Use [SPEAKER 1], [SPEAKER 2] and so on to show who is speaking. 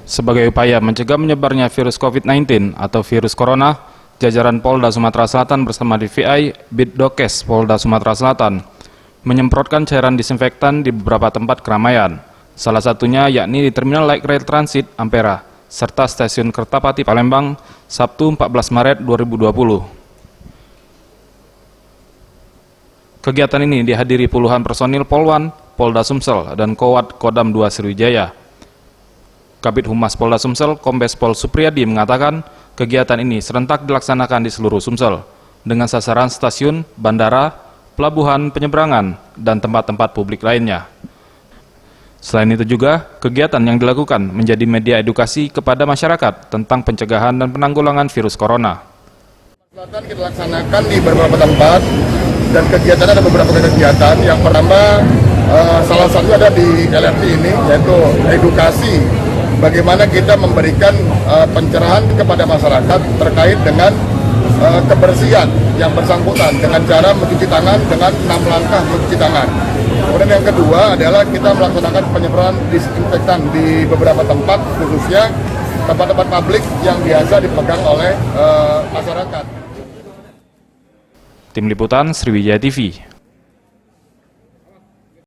[SPEAKER 1] Sebagai upaya mencegah menyebarnya virus COVID-19 atau virus corona, jajaran Polda Sumatera Selatan bersama DVI Bitdokes Polda Sumatera Selatan menyemprotkan cairan disinfektan di beberapa tempat keramaian. Salah satunya yakni di Terminal Light Rail Transit Ampera, serta Stasiun Kertapati Palembang, Sabtu 14 Maret 2020. Kegiatan ini dihadiri puluhan personil Polwan, Polda Sumsel, dan Kowat Kodam 2 Sriwijaya. Kabid Humas Polda Sumsel, Kombes Pol Supriyadi mengatakan, kegiatan ini serentak dilaksanakan di seluruh Sumsel, dengan sasaran stasiun, bandara, pelabuhan, penyeberangan, dan tempat-tempat publik lainnya. Selain itu juga, kegiatan yang dilakukan menjadi media edukasi kepada masyarakat tentang pencegahan dan penanggulangan virus corona.
[SPEAKER 2] Selatan kita laksanakan di beberapa tempat, dan kegiatan ada beberapa kegiatan. Yang pertama, salah satu ada di LRT ini, yaitu edukasi bagaimana kita memberikan pencerahan kepada masyarakat terkait dengan kebersihan yang bersangkutan dengan cara mencuci tangan dengan 6 langkah mencuci tangan. Kemudian yang kedua adalah kita melaksanakan penyemprotan disinfektan di beberapa tempat, khususnya tempat-tempat publik yang biasa dipegang oleh masyarakat.
[SPEAKER 1] Tim Liputan Sriwijaya TV.